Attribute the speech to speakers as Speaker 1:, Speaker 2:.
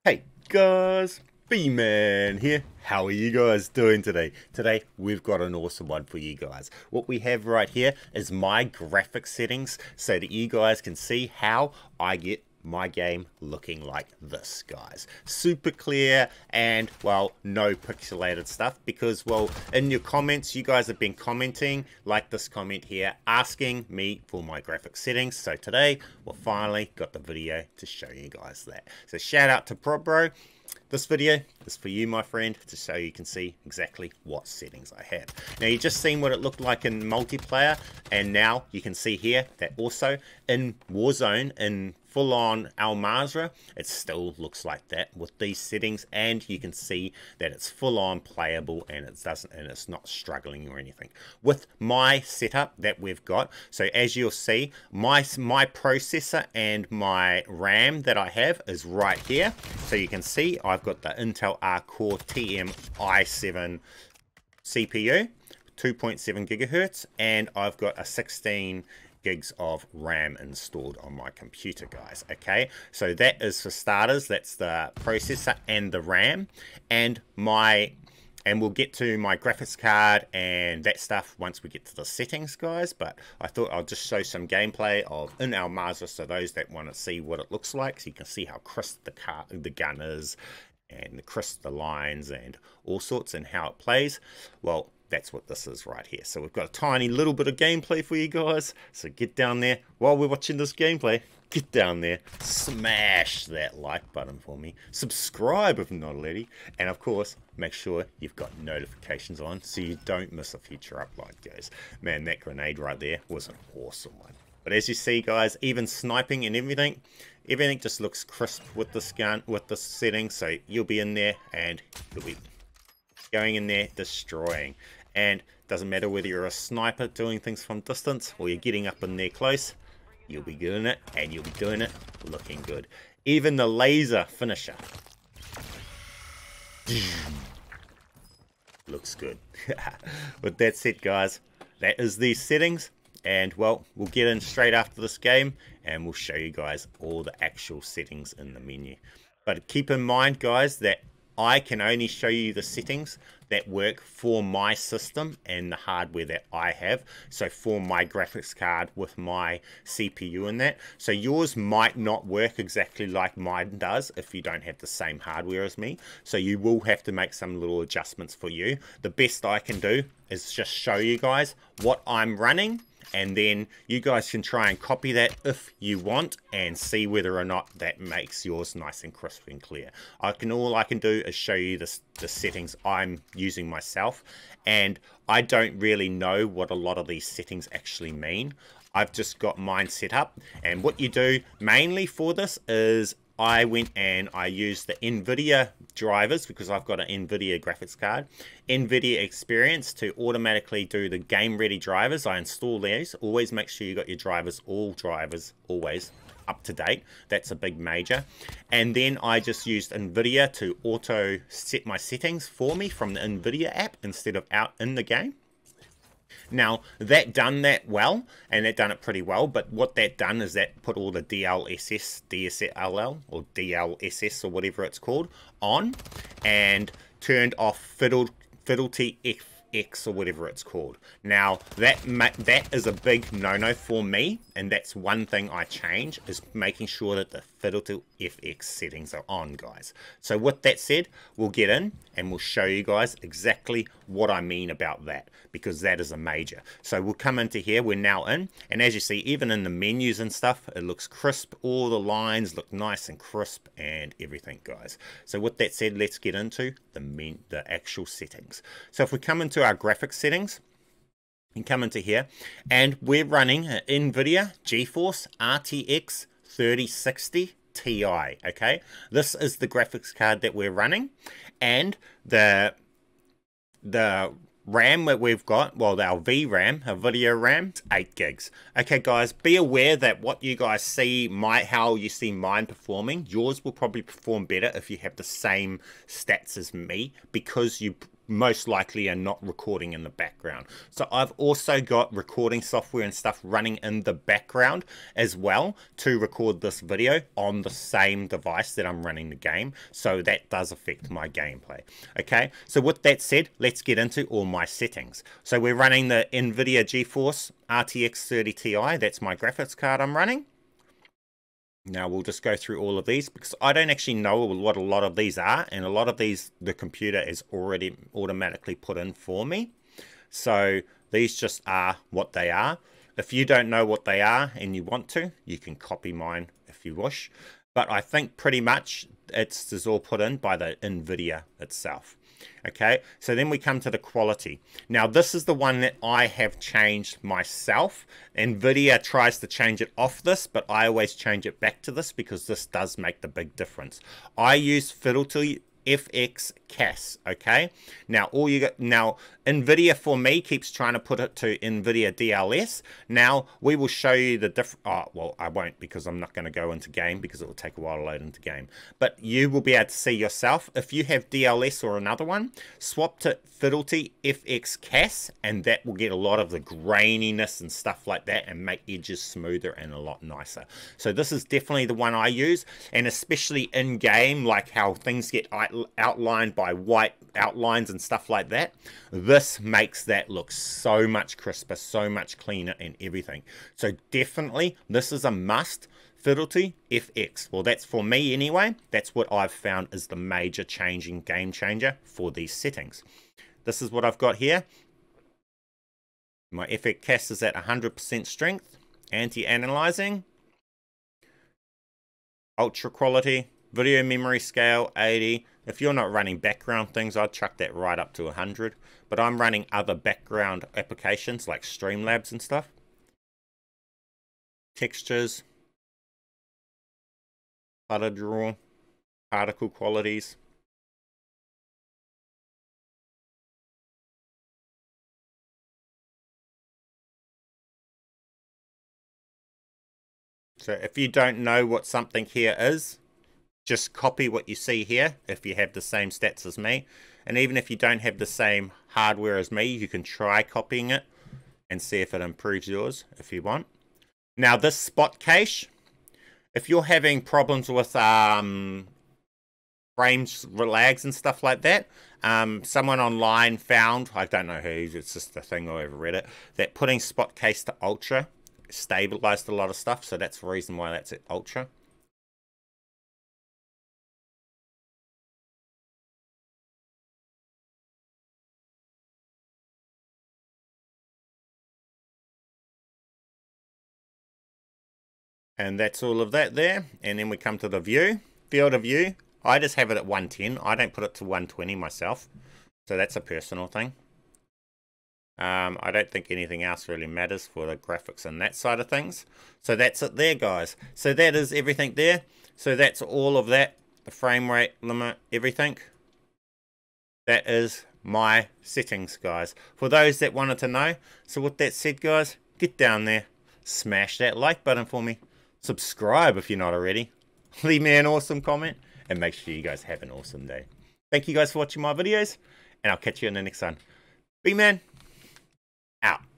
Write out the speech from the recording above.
Speaker 1: Hey guys, bman here. How are you guys doing today? Today we've got an awesome one for you guys. What we have right here is my graphics settings so that you guys can see how I get my game looking like this, guys. Super clear and, well, no pixelated stuff because, well, in your comments you guys have been commenting, like this comment here, asking me for my graphics settings. So today we finally got the video to show you guys that. So shout out to Bro. This video is for you, my friend, to so you can see exactly what settings I have. Now, you just seen what it looked like in multiplayer, and now you can see here that also in Warzone, in full-on Al-Mazrah, it still looks like that with these settings, and you can see that it's full-on playable and it's not struggling or anything. With my setup that we've got, so as you'll see, my processor and my RAM that I have is right here. So you can see I've got the Intel Core TM i7 CPU, 2.7 gigahertz, and I've got a 16 gigs of RAM installed on my computer, guys. Okay, so that is for starters. That's the processor and the RAM, and we'll get to my graphics card and that stuff once we get to the settings, guys. But I thought I'll just show some gameplay of in Al-Mazrah, so those that want to see what it looks like, so you can see how crisp the gun is, and the crisp the lines and all sorts, and how it plays. Well, that's what this is right here. So we've got a tiny little bit of gameplay for you guys. So get down there while we're watching this gameplay. Get down there, smash that like button for me, subscribe if not already, and of course, make sure you've got notifications on so you don't miss a future upload, guys. Man, that grenade right there was an awesome one. But as you see, guys, even sniping and everything just looks crisp with this gun, with this setting. So you'll be in there and you'll be going in there destroying. And doesn't matter whether you're a sniper doing things from distance or you're getting up in there close, you'll be doing it, and you'll be doing it looking good. Even the laser finisher looks good. With that said, guys, that is these settings, and well, we'll get in straight after this game and we'll show you guys all the actual settings in the menu. But keep in mind, guys, that I can only show you the settings that work for my system and the hardware that I have. So for my graphics card with my CPU and that. So yours might not work exactly like mine does if you don't have the same hardware as me. So you will have to make some little adjustments for you. The best I can do is just show you guys what I'm running, and then you guys can try and copy that if you want and see whether or not that makes yours nice and crisp and clear. All I can do is show you the settings I'm using myself, and I don't really know what a lot of these settings actually mean. I've just got mine set up, and what you do mainly for this is I went and I used the NVIDIA drivers because I've got an NVIDIA graphics card. NVIDIA Experience to automatically do the game ready drivers. I install these. Always make sure you got your drivers, all drivers, always up to date. That's a big major. And then I just used NVIDIA to auto set my settings for me from the NVIDIA app instead of out in the game. Now, that done that well, and that done it pretty well, but what that done is that put all the DLSS or DLSS or whatever it's called on, and turned off Fidelity FX or whatever it's called. Now, that is a big no-no for me, and that's one thing I change, is making sure that the Fidelity FX settings are on, guys. So with that said, we'll get in and we'll show you guys exactly what I mean about that, because that is a major. So we'll come into here, we're now in, and as you see, even in the menus and stuff, it looks crisp. All the lines look nice and crisp and everything, guys. So with that said, let's get into the actual settings. So if we come into our graphics settings, and come into here, and we're running an NVIDIA GeForce RTX 3060 Ti. Okay, this is the graphics card that we're running, and the RAM that we've got, well, our VRAM, our video RAM, 8 gigs. Okay, guys, be aware that what you guys see, how you see mine performing, yours will probably perform better if you have the same stats as me, because you most likely are not recording in the background. So I've also got recording software and stuff running in the background as well to record this video on the same device that I'm running the game. So that does affect my gameplay. Okay, so with that said, let's get into all my settings. So we're running the NVIDIA GeForce RTX 30 Ti. That's my graphics card I'm running. Now we'll just go through all of these because I don't actually know what a lot of these are, and a lot of these the computer is already automatically put in for me. So these just are what they are. If you don't know what they are and you want to, you can copy mine if you wish. But I think pretty much it's all put in by the NVIDIA itself. Okay, so then we come to the quality. Now this is the one that I have changed myself. NVIDIA tries to change it off this, but I always change it back to this because this does make the big difference. I use Fidelity FX CAS. Okay, now NVIDIA for me keeps trying to put it to NVIDIA DLS. Now we will show you the different. Oh well, I won't because I'm not going to go into game because it will take a while to load into game. But you will be able to see yourself. If you have DLS or another one, swap to Fidelity FX CAS, and that will get a lot of the graininess and stuff like that, and make edges smoother and a lot nicer. So this is definitely the one I use, and especially in game, like how things get outlined by white outlines and stuff like that, this makes that look so much crisper, so much cleaner and everything. So definitely this is a must. Fidelity FX, well that's for me anyway, that's what I've found is the major game changer for these settings. This is what I've got here. My FX CAS is at 100% strength, anti-analyzing, ultra quality, video memory scale 80. If you're not running background things, I'd chuck that right up to 100. But I'm running other background applications like Streamlabs and stuff. Textures, color draw, particle qualities. So if you don't know what something here is, just copy what you see here if you have the same stats as me. And even if you don't have the same hardware as me, you can try copying it and see if it improves yours if you want. Now this spot cache, if you're having problems with frames lags and stuff like that, someone online found, I don't know who, it's just a thing I ever read it, that putting spot cache to ultra stabilized a lot of stuff. So that's the reason why that's at ultra. And that's all of that there. And then we come to the view, field of view. I just have it at 110. I don't put it to 120 myself. So that's a personal thing. I don't think anything else really matters for the graphics and that side of things. So that's it there, guys. So that is everything there. So that's all of that. The frame rate limit, everything. That is my settings, guys. For those that wanted to know. So with that said, guys, get down there. Smash that like button for me. Subscribe if you're not already. Leave me an awesome comment. And make sure you guys have an awesome day. Thank you guys for watching my videos. And I'll catch you in the next one. bman out.